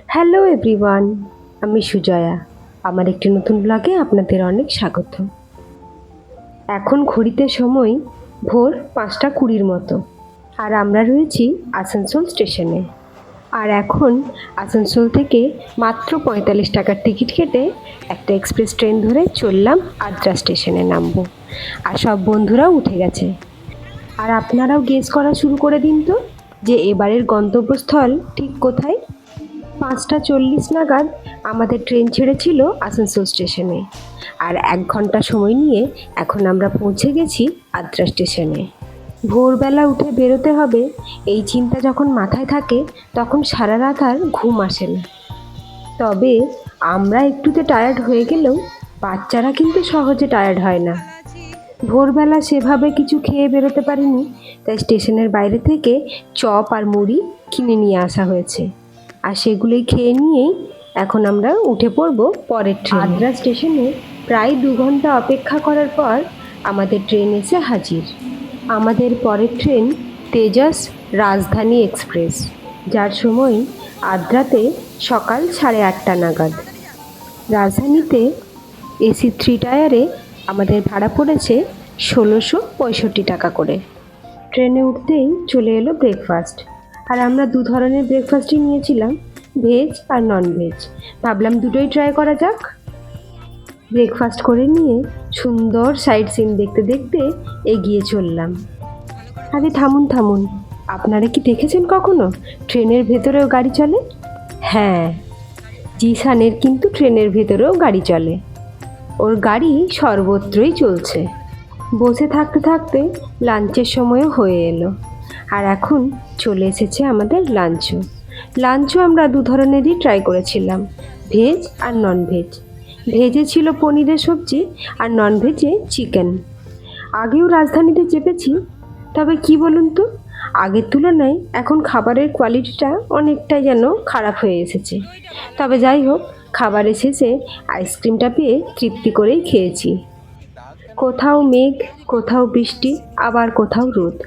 Hello everyone, আমি সুজয়া। আমার একটি নতুন ব্লগে আপনাদের অনেক স্বাগত। এখন ঘড়িতে সময় ভোর 5:20 মতো, আর আমরা রয়েছি আসানসোল স্টেশনে। আর এখন আসানসোল থেকে মাত্র 45 টাকার টিকিট কেটে একটা এক্সপ্রেস ট্রেন ধরে চললাম আদ্রা স্টেশনে নামবো। আর সব বন্ধুরাও উঠে গেছে। আর আপনারাও গেস করা শুরু করে দিন তো, যে এবারের গন্তব্যস্থল ঠিক কোথায়। 5:40 নাগাদ আমাদের ট্রেন ছেড়েছিল আসানসোল স্টেশনে, আর 1 ঘন্টা সময় নিয়ে এখন আমরা পৌঁছে গেছি আদ্রা স্টেশনে। ভোরবেলা উঠে বেরোতে হবে, এই চিন্তা যখন মাথায় থাকে তখন সারা রাত আর ঘুম আসে না। তবে আমরা একটুতে টায়ার্ড হয়ে গেলেও বাচ্চারা কিন্তু সহজে টায়ার্ড হয় না। ভোরবেলা সেভাবে কিছু খেয়ে বেরোতে পারিনি, তাই স্টেশনের বাইরে থেকে চপ আর মুড়ি কিনে নিয়ে আসা হয়েছে, আর সেগুলোই খেয়ে নিয়েই এখন আমরা উঠে পড়ব পরের ট্রেন। আদ্রা স্টেশনে প্রায় 2 ঘন্টা অপেক্ষা করার পর আমাদের ট্রেন এসে হাজির। আমাদের পরের ট্রেন তেজস রাজধানী এক্সপ্রেস, যার সময় আদ্রাতে সকাল 8:30 নাগাদ। রাজধানীতে এসি 3 টায়ারে আমাদের ভাড়া পড়েছে 1665 টাকা করে। ট্রেনে উঠতেই চলে এলো ব্রেকফাস্ট, আর আমরা 2 ধরনের ব্রেকফাস্টই নিয়েছিলাম, ভেজ আর নন ভেজ। ভাবলাম দুটোই ট্রাই করা যাক। ব্রেকফাস্ট করে নিয়ে সুন্দর সাইট সিন দেখতে দেখতে এগিয়ে চললাম। আরে থামুন থামুন, আপনারা কি দেখেছেন কখনো ট্রেনের ভেতরেও গাড়ি চলে? হ্যাঁ, জিসানের কিন্তু ট্রেনের ভেতরেও গাড়ি চলে। ওর গাড়ি সর্বত্রই চলছে। বসে থাকতে থাকতে লাঞ্চের সময়ও হয়ে এলো, আর এখন চলে এসেছে আমাদের লাঞ্চও আমরা 2 ধরনেরই ট্রাই করেছিলাম, ভেজ আর নন ভেজ। ভেজে ছিল পনিরের সবজি, আর নন ভেজে চিকেন। আগেও রাজধানীতে চেপেছি, তবে কি বলুন তো, আগের তুলনায় এখন খাবারের কোয়ালিটিটা অনেকটাই যেন খারাপ হয়ে এসেছে। তবে যাই হোক, খাবারের শেষে আইসক্রিমটা পেয়ে তৃপ্তি করেই খেয়েছি। কোথাও মেঘ, কোথাও বৃষ্টি, আবার কোথাও রোদ।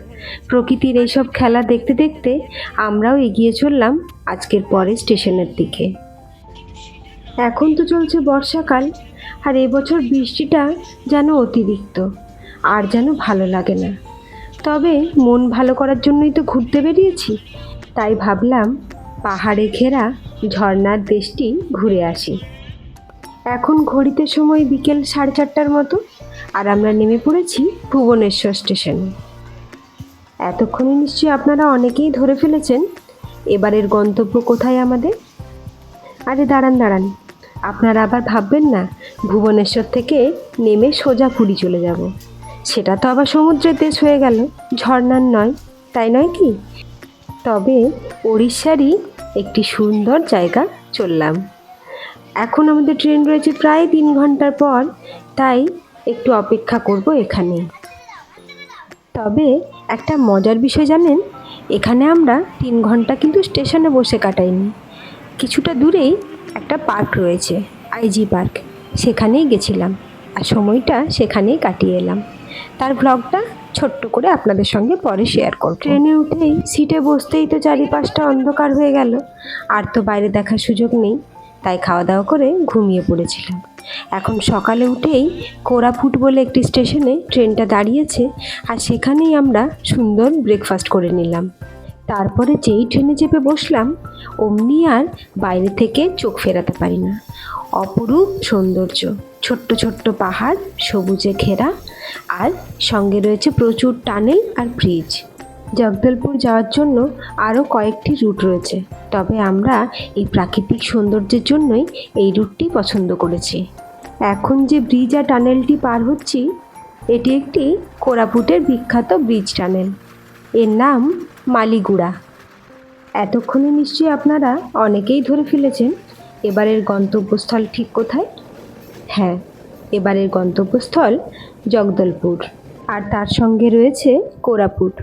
প্রকৃতির এইসব খেলা দেখতে দেখতে আমরাও এগিয়ে চললাম আজকের পরের স্টেশনের দিকে। এখন তো চলছে বর্ষাকাল, আর এবছর বৃষ্টিটা যেন অতিরিক্ত, আর যেন ভালো লাগে না। তবে মন ভালো করার জন্যই তো ঘুরতে বেরিয়েছি, তাই ভাবলাম পাহাড়ে ঘেরা ঝর্ণার দেশটি ঘুরে আসি। এখন ঘড়িতে সময় বিকেল 4:30টার মতো, আর আমরা নেমে পড়েছি ভুবনেশ্বর স্টেশনে। এতক্ষণে নিশ্চয়ই আপনারা অনেকেই ধরে ফেলেছেন এবারের গন্তব্য কোথায় আমাদের। আরে দাঁড়ান দাঁড়ান, আপনারা আবার ভাববেন না ভুবনেশ্বর থেকে নেমে সোজা পুরী চলে যাব। সেটা তো আবার সমুদ্রের দেশ হয়ে গেল, ঝর্ণার নয়, তাই নয় কি? তবে ওড়িশারই একটি সুন্দর জায়গা চললাম। এখন আমাদের ট্রেন রয়েছে প্রায় 3 ঘন্টার পর, তাই একটু অপেক্ষা করব এখানে। তবে একটা মজার বিষয় জানেন, এখানে আমরা 3 ঘন্টা কিন্তু স্টেশনে বসে কাটাইনি। কিছুটা দূরেই একটা পার্ক রয়েছে, আইজি পার্ক, সেখানেই গেছিলাম, আর সময়টা সেখানেই কাটিয়ে এলাম। তার ব্লগটা ছোট্ট করে আপনাদের সঙ্গে পরে শেয়ার করব। ট্রেনে উঠেই সিটে বসতেই তো চারিপাশটা অন্ধকার হয়ে গেল, আর তো বাইরে দেখার সুযোগ নেই, তাই খাওয়া দাওয়া করে ঘুমিয়ে পড়েছিলাম। এখন সকালে উঠেই কোরাপুট বলে একটি স্টেশনে ট্রেনটা দাঁড়িয়েছে, আর সেখানেই আমরা সুন্দর ব্রেকফাস্ট করে নিলাম। তারপরে যেই ট্রেনে চেপে বসলাম, অমনি আর বাইরে থেকে চোখ ফেরাতে পারি না। অপরূপ সৌন্দর্য, ছোট্ট ছোট্ট পাহাড়, সবুজে ঘেরা, আর সঙ্গে রয়েছে প্রচুর টানেল আর ব্রিজ। জগদলপুর যাওয়ার জন্য আরও কয়েকটি রুট রয়েছে, তবে আমরা এই প্রাকৃতিক সৌন্দর্যের জন্যই এই রুটটি পছন্দ করেছি। এখন যে ব্রিজ আর টানেলটি পার হচ্ছি, এটি একটি কোরাপুটের বিখ্যাত ব্রিজ টানেল। এর নাম মালিগুড়া। এতক্ষণে নিশ্চয়ই আপনারা অনেকেই ধরে ফেলেছেন এবারের গন্তব্যস্থল ঠিক কোথায়। হ্যাঁ, এবারের গন্তব্যস্থল জগদলপুর, আর তার সঙ্গে রয়েছে কোরাপুট।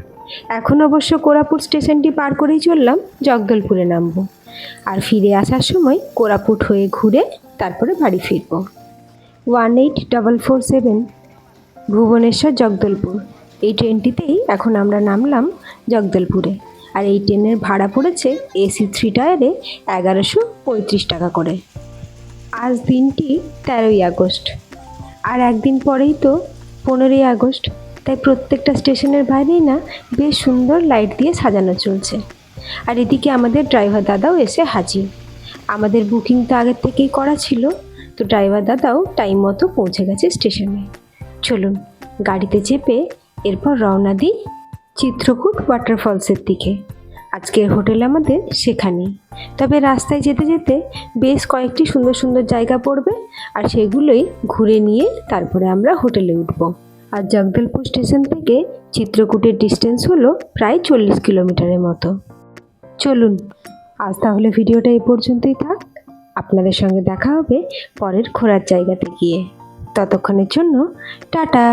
এখন অবশ্য কোরাপুট স্টেশনটি পার করেই চললাম জগদলপুরে নামবো, আর ফিরে আসার সময় কোরাপুট হয়ে ঘুরে তারপরে বাড়ি ফিরব। 18447 ভুবনেশ্বর জগদলপুর, এই ট্রেনটিতেই এখন আমরা নামলাম জগদলপুরে। আর এই ট্রেনের ভাড়া পড়েছে এসি 3 টায়ারে 1135 টাকা করে। আজ দিনটি 13ই আগস্ট, আর একদিন পরেই তো 15ই আগস্ট। তাই প্রত্যেকটা স্টেশনের বাইরেই না বেশ সুন্দর লাইট দিয়ে সাজানো চলছে। আর এদিকে আমাদের ড্রাইভার দাদাও এসে হাজির। আমাদের বুকিং তো আগের থেকেই করা ছিল, তো ড্রাইভার দাদাও টাইম মতো পৌঁছে গেছে স্টেশনে। চলুন গাড়িতে চেপে এরপর রওনা দিই চিত্রকূট ওয়াটারফলসের দিকে। আজকের হোটেল আমাদের সেখানেই, তবে রাস্তায় যেতে যেতে বেশ কয়েকটি সুন্দর সুন্দর জায়গা পড়বে, আর সেগুলোই ঘুরে নিয়ে তারপরে আমরা হোটেলে উঠব। আর জগদলপুর স্টেশন থেকে চিত্রকূটের ডিস্টেন্স হলো প্রায় 40 কিলোমিটারের মতো। চলুন আজ তাহলে ভিডিওটা এই পর্যন্তই থাক। আপনাদের সঙ্গে দেখা হবে পরের ঘোরার জায়গাতে গিয়ে। ততক্ষণের জন্য টাটা।